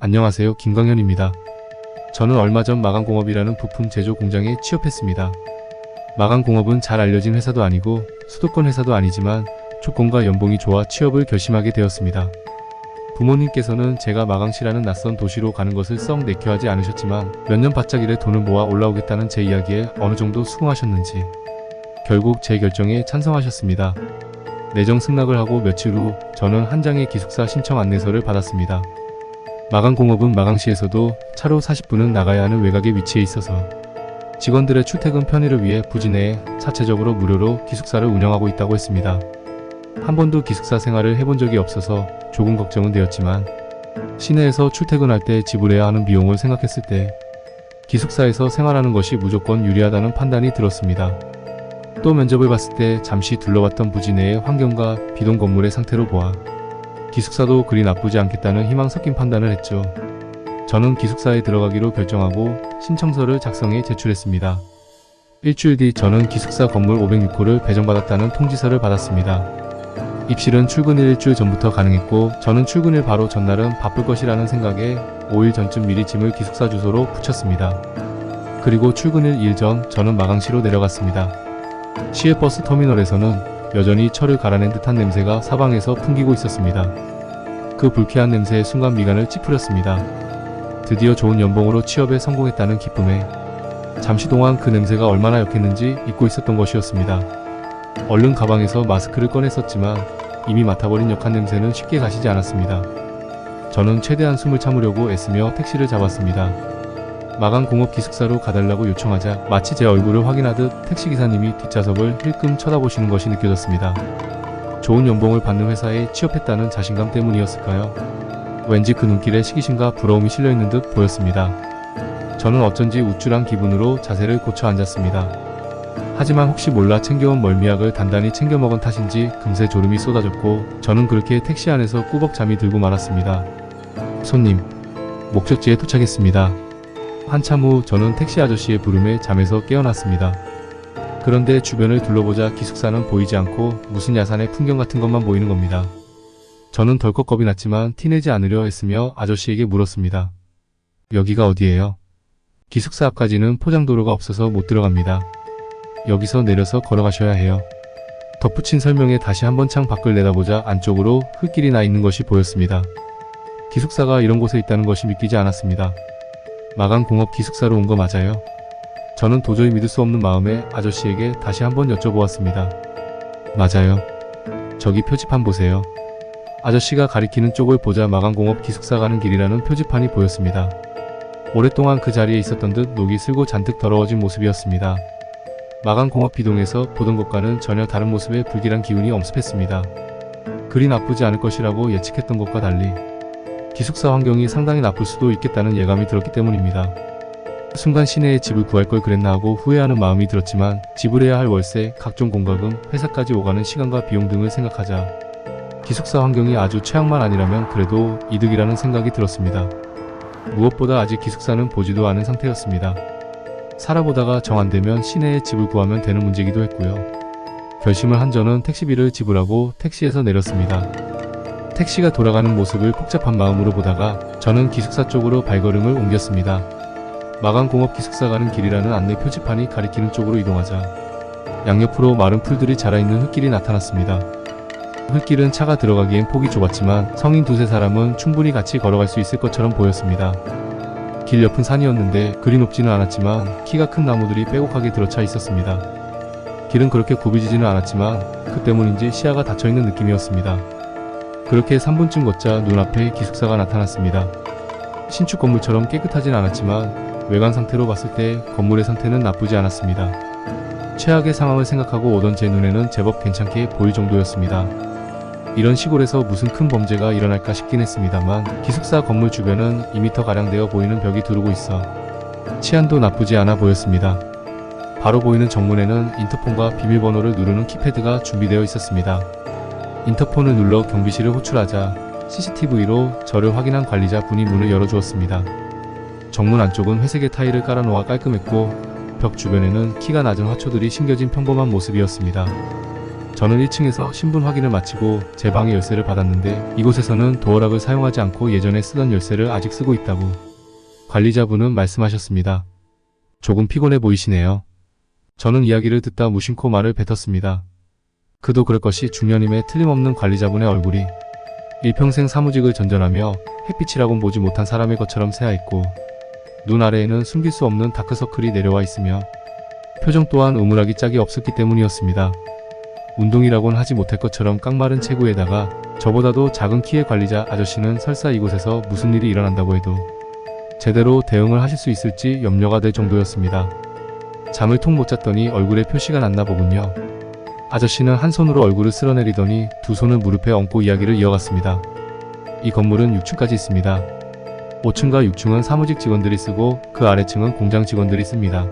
안녕하세요. 김광현입니다. 저는 얼마 전 마강공업이라는 부품 제조 공장에 취업했습니다. 마강공업은 잘 알려진 회사도 아니고 수도권 회사도 아니지만 조건과 연봉이 좋아 취업을 결심하게 되었습니다. 부모님께서는 제가 마강시라는 낯선 도시로 가는 것을 썩 내켜하지 않으셨지만 몇 년 바짝 일해 돈을 모아 올라오겠다는 제 이야기에 어느 정도 수긍하셨는지 결국 제 결정에 찬성하셨습니다. 내정 승낙을 하고 며칠 후 저는 한 장의 기숙사 신청 안내서를 받았습니다. 마강공업은 마강시에서도 차로 40분은 나가야 하는 외곽에 위치해 있어서 직원들의 출퇴근 편의를 위해 부지 내에 자체적으로 무료로 기숙사를 운영하고 있다고 했습니다. 한 번도 기숙사 생활을 해본 적이 없어서 조금 걱정은 되었지만 시내에서 출퇴근할 때 지불해야 하는 비용을 생각했을 때 기숙사에서 생활하는 것이 무조건 유리하다는 판단이 들었습니다. 또 면접을 봤을 때 잠시 둘러봤던 부지 내의 환경과 비동 건물의 상태로 보아 기숙사도 그리 나쁘지 않겠다는 희망 섞인 판단을 했죠. 저는 기숙사에 들어가기로 결정하고 신청서를 작성해 제출했습니다. 일주일 뒤 저는 기숙사 건물 506호를 배정받았다는 통지서를 받았습니다. 입실은 출근일 일주일 전부터 가능했고 저는 출근일 바로 전날은 바쁠 것이라는 생각에 5일 전쯤 미리 짐을 기숙사 주소로 붙였습니다. 그리고 출근일 2일 전 저는 마강시로 내려갔습니다. 시외버스 터미널에서는 여전히 철을 갈아낸 듯한 냄새가 사방에서 풍기고 있었습니다. 그 불쾌한 냄새에 순간 미간을 찌푸렸습니다. 드디어 좋은 연봉으로 취업에 성공했다는 기쁨에 잠시 동안 그 냄새가 얼마나 역했는지 잊고 있었던 것이었습니다. 얼른 가방에서 마스크를 꺼냈었지만 이미 맡아버린 역한 냄새는 쉽게 가시지 않았습니다. 저는 최대한 숨을 참으려고 애쓰며 택시를 잡았습니다. 마강공업 기숙사로 가달라고 요청하자 마치 제 얼굴을 확인하듯 택시기사님이 뒷좌석을 힐끔 쳐다보시는 것이 느껴졌습니다. 좋은 연봉을 받는 회사에 취업했다는 자신감 때문이었을까요? 왠지 그 눈길에 시기심과 부러움이 실려있는 듯 보였습니다. 저는 어쩐지 우쭐한 기분으로 자세를 고쳐 앉았습니다. 하지만 혹시 몰라 챙겨온 멀미약을 단단히 챙겨 먹은 탓인지 금세 졸음이 쏟아졌고 저는 그렇게 택시 안에서 꾸벅 잠이 들고 말았습니다. 손님, 목적지에 도착했습니다. 한참 후 저는 택시 아저씨의 부름에 잠에서 깨어났습니다. 그런데 주변을 둘러보자 기숙사는 보이지 않고 무슨 야산의 풍경 같은 것만 보이는 겁니다. 저는 덜컥 겁이 났지만 티내지 않으려 애쓰며 아저씨에게 물었습니다. 여기가 어디예요? 기숙사 앞까지는 포장도로가 없어서 못 들어갑니다. 여기서 내려서 걸어가셔야 해요. 덧붙인 설명에 다시 한번 창 밖을 내다보자 안쪽으로 흙길이 나 있는 것이 보였습니다. 기숙사가 이런 곳에 있다는 것이 믿기지 않았습니다. 마강공업 기숙사로 온 거 맞아요? 저는 도저히 믿을 수 없는 마음에 아저씨에게 다시 한번 여쭤보았습니다. 맞아요. 저기 표지판 보세요. 아저씨가 가리키는 쪽을 보자 마강공업 기숙사 가는 길이라는 표지판이 보였습니다. 오랫동안 그 자리에 있었던 듯 녹이 슬고 잔뜩 더러워진 모습이었습니다. 마강공업 비동에서 보던 것과는 전혀 다른 모습의 불길한 기운이 엄습했습니다. 그리 나쁘지 않을 것이라고 예측했던 것과 달리 기숙사 환경이 상당히 나쁠 수도 있겠다는 예감이 들었기 때문입니다. 순간 시내에 집을 구할 걸 그랬나 하고 후회하는 마음이 들었지만 지불해야 할 월세, 각종 공과금, 회사까지 오가는 시간과 비용 등을 생각하자 기숙사 환경이 아주 최악만 아니라면 그래도 이득이라는 생각이 들었습니다. 무엇보다 아직 기숙사는 보지도 않은 상태였습니다. 살아보다가 정 안되면 시내에 집을 구하면 되는 문제이기도 했고요. 결심을 한 저는 택시비를 지불하고 택시에서 내렸습니다. 택시가 돌아가는 모습을 복잡한 마음으로 보다가 저는 기숙사 쪽으로 발걸음을 옮겼습니다. 마강공업 기숙사 가는 길이라는 안내 표지판이 가리키는 쪽으로 이동하자 양옆으로 마른 풀들이 자라있는 흙길이 나타났습니다. 흙길은 차가 들어가기엔 폭이 좁았지만 성인 두세 사람은 충분히 같이 걸어갈 수 있을 것처럼 보였습니다. 길 옆은 산이었는데 그리 높지는 않았지만 키가 큰 나무들이 빼곡하게 들어차 있었습니다. 길은 그렇게 굽이지는 않았지만 그 때문인지 시야가 닫혀있는 느낌이었습니다. 그렇게 3분쯤 걷자 눈앞에 기숙사가 나타났습니다. 신축 건물처럼 깨끗하진 않았지만 외관 상태로 봤을 때 건물의 상태는 나쁘지 않았습니다. 최악의 상황을 생각하고 오던 제 눈에는 제법 괜찮게 보일 정도였습니다. 이런 시골에서 무슨 큰 범죄가 일어날까 싶긴 했습니다만 기숙사 건물 주변은 2m가량 되어 보이는 벽이 두르고 있어 치안도 나쁘지 않아 보였습니다. 바로 보이는 정문에는 인터폰과 비밀번호를 누르는 키패드가 준비되어 있었습니다. 인터폰을 눌러 경비실을 호출하자 CCTV로 저를 확인한 관리자 분이 문을 열어주었습니다. 정문 안쪽은 회색의 타일을 깔아놓아 깔끔했고 벽 주변에는 키가 낮은 화초들이 심겨진 평범한 모습이었습니다. 저는 1층에서 신분 확인을 마치고 제 방의 열쇠를 받았는데 이곳에서는 도어락을 사용하지 않고 예전에 쓰던 열쇠를 아직 쓰고 있다고 관리자분은 말씀하셨습니다. 조금 피곤해 보이시네요. 저는 이야기를 듣다 무심코 말을 뱉었습니다. 그도 그럴 것이 중년임에 틀림없는 관리자분의 얼굴이 일평생 사무직을 전전하며 햇빛이라곤 보지 못한 사람의 것처럼 새하였고 눈 아래에는 숨길 수 없는 다크서클이 내려와 있으며 표정 또한 음울하기 짝이 없었기 때문이었습니다. 운동이라곤 하지 못할 것처럼 깡마른 체구에다가 저보다도 작은 키의 관리자 아저씨는 설사 이곳에서 무슨 일이 일어난다고 해도 제대로 대응을 하실 수 있을지 염려가 될 정도였습니다. 잠을 통 못 잤더니 얼굴에 표시가 났나 보군요. 아저씨는 한 손으로 얼굴을 쓸어내리더니 두 손을 무릎에 얹고 이야기를 이어갔습니다. 이 건물은 6층까지 있습니다. 5층과 6층은 사무직 직원들이 쓰고 그 아래층은 공장 직원들이 씁니다.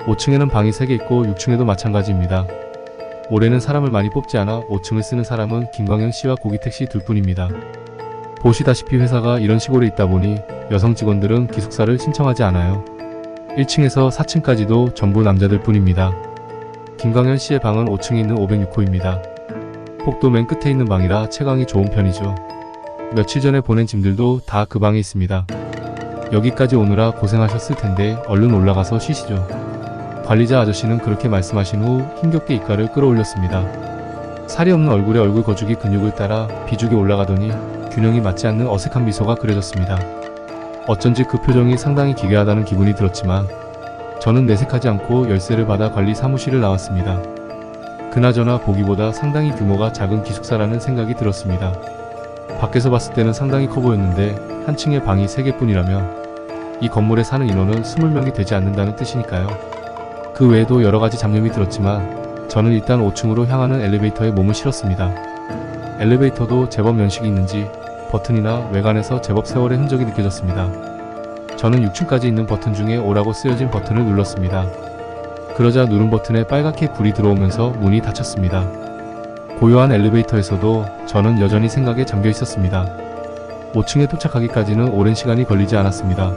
5층에는 방이 3개 있고 6층에도 마찬가지입니다. 올해는 사람을 많이 뽑지 않아 5층을 쓰는 사람은 김광현 씨와 고기택 씨 둘뿐입니다. 보시다시피 회사가 이런 시골에 있다 보니 여성 직원들은 기숙사를 신청하지 않아요. 1층에서 4층까지도 전부 남자들 뿐입니다. 김광현 씨의 방은 5층에 있는 506호입니다. 폭도 맨 끝에 있는 방이라 채광이 좋은 편이죠. 며칠 전에 보낸 짐들도 다 그 방에 있습니다. 여기까지 오느라 고생하셨을 텐데 얼른 올라가서 쉬시죠. 관리자 아저씨는 그렇게 말씀하신 후 힘겹게 입가를 끌어올렸습니다. 살이 없는 얼굴에 얼굴 거죽이 근육을 따라 비죽이 올라가더니 균형이 맞지 않는 어색한 미소가 그려졌습니다. 어쩐지 그 표정이 상당히 기괴하다는 기분이 들었지만 저는 내색하지 않고 열쇠를 받아 관리 사무실을 나왔습니다. 그나저나 보기보다 상당히 규모가 작은 기숙사라는 생각이 들었습니다. 밖에서 봤을 때는 상당히 커 보였는데 한 층에 방이 3개뿐이라면 이 건물에 사는 인원은 20명이 되지 않는다는 뜻이니까요. 그 외에도 여러가지 잡념이 들었지만 저는 일단 5층으로 향하는 엘리베이터에 몸을 실었습니다. 엘리베이터도 제법 연식이 있는지 버튼이나 외관에서 제법 세월의 흔적이 느껴졌습니다. 저는 6층까지 있는 버튼 중에 오라고 쓰여진 버튼을 눌렀습니다. 그러자 누른 버튼에 빨갛게 불이 들어오면서 문이 닫혔습니다. 고요한 엘리베이터에서도 저는 여전히 생각에 잠겨 있었습니다. 5층에 도착하기까지는 오랜 시간이 걸리지 않았습니다.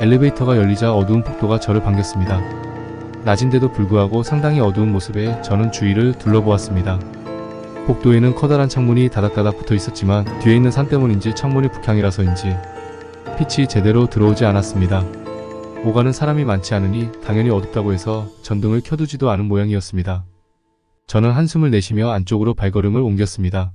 엘리베이터가 열리자 어두운 폭도가 저를 반겼습니다. 낮인데도 불구하고 상당히 어두운 모습에 저는 주위를 둘러보았습니다. 복도에는 커다란 창문이 다닥다닥 붙어 있었지만 뒤에 있는 산 때문인지 창문이 북향이라서인지 빛이 제대로 들어오지 않았습니다. 오가는 사람이 많지 않으니 당연히 어둡다고 해서 전등을 켜두지도 않은 모양이었습니다. 저는 한숨을 내쉬며 안쪽으로 발걸음을 옮겼습니다.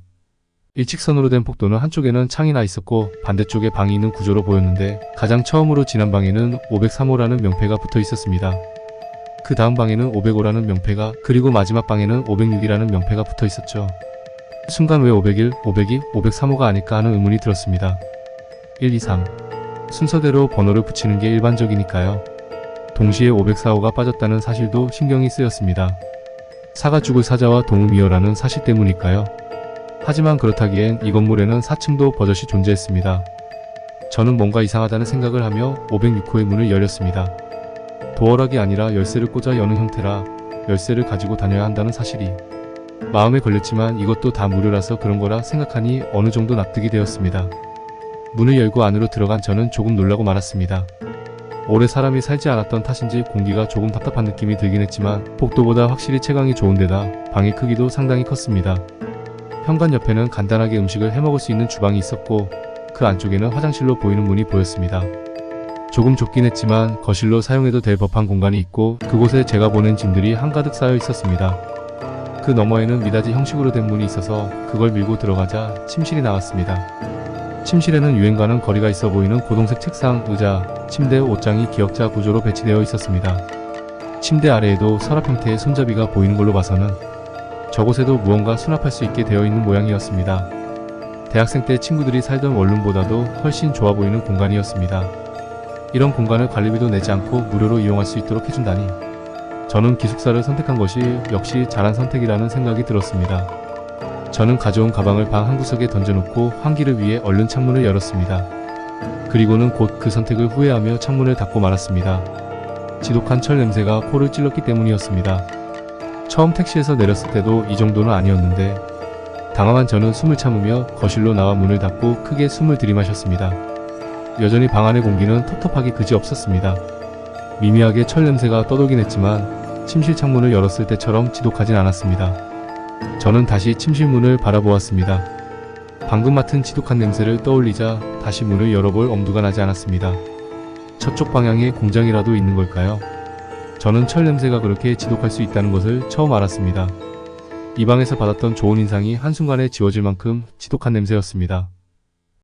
일직선으로 된 폭도는 한쪽에는 창이 나 있었고 반대쪽에 방이 있는 구조로 보였는데 가장 처음으로 지난 방에는 503호라는 명패가 붙어 있었습니다. 그 다음 방에는 505라는 명패가, 그리고 마지막 방에는 506이라는 명패가 붙어 있었죠. 순간 왜 501, 502, 503호가 아닐까 하는 의문이 들었습니다. 1, 2, 3. 순서대로 번호를 붙이는 게 일반적이니까요. 동시에 504호가 빠졌다는 사실도 신경이 쓰였습니다. 사가 죽을 사자와 동음이어라는 사실 때문일까요? 하지만 그렇다기엔 이 건물에는 4층도 버젓이 존재했습니다. 저는 뭔가 이상하다는 생각을 하며 506호의 문을 열렸습니다. 도어락이 아니라 열쇠를 꽂아 여는 형태라 열쇠를 가지고 다녀야 한다는 사실이 마음에 걸렸지만 이것도 다 무료라서 그런 거라 생각하니 어느 정도 납득이 되었습니다. 문을 열고 안으로 들어간 저는 조금 놀라고 말았습니다. 오래 사람이 살지 않았던 탓인지 공기가 조금 답답한 느낌이 들긴 했지만 복도보다 확실히 채광이 좋은데다 방의 크기도 상당히 컸습니다. 현관 옆에는 간단하게 음식을 해먹을 수 있는 주방이 있었고 그 안쪽에는 화장실로 보이는 문이 보였습니다. 조금 좁긴 했지만 거실로 사용해도 될 법한 공간이 있고 그곳에 제가 보낸 짐들이 한가득 쌓여 있었습니다. 그 너머에는 미닫이 형식으로 된 문이 있어서 그걸 밀고 들어가자 침실이 나왔습니다. 침실에는 유행과는 거리가 있어 보이는 고동색 책상, 의자, 침대, 옷장이 기역자 구조로 배치되어 있었습니다. 침대 아래에도 서랍 형태의 손잡이가 보이는 걸로 봐서는 저곳에도 무언가 수납할 수 있게 되어 있는 모양이었습니다. 대학생 때 친구들이 살던 원룸보다도 훨씬 좋아 보이는 공간이었습니다. 이런 공간을 관리비도 내지 않고 무료로 이용할 수 있도록 해준다니 저는 기숙사를 선택한 것이 역시 잘한 선택이라는 생각이 들었습니다. 저는 가져온 가방을 방 한구석에 던져놓고 환기를 위해 얼른 창문을 열었습니다. 그리고는 곧 그 선택을 후회하며 창문을 닫고 말았습니다. 지독한 철 냄새가 코를 찔렀기 때문이었습니다. 처음 택시에서 내렸을 때도 이 정도는 아니었는데 당황한 저는 숨을 참으며 거실로 나와 문을 닫고 크게 숨을 들이마셨습니다. 여전히 방 안의 공기는 텁텁하기 그지없었습니다. 미미하게 철 냄새가 떠돌긴 했지만 침실 창문을 열었을 때처럼 지독하진 않았습니다. 저는 다시 침실 문을 바라보았습니다. 방금 맡은 지독한 냄새를 떠올리자 다시 문을 열어볼 엄두가 나지 않았습니다. 저쪽 방향에 공장이라도 있는 걸까요? 저는 철 냄새가 그렇게 지독할 수 있다는 것을 처음 알았습니다. 이 방에서 받았던 좋은 인상이 한순간에 지워질 만큼 지독한 냄새였습니다.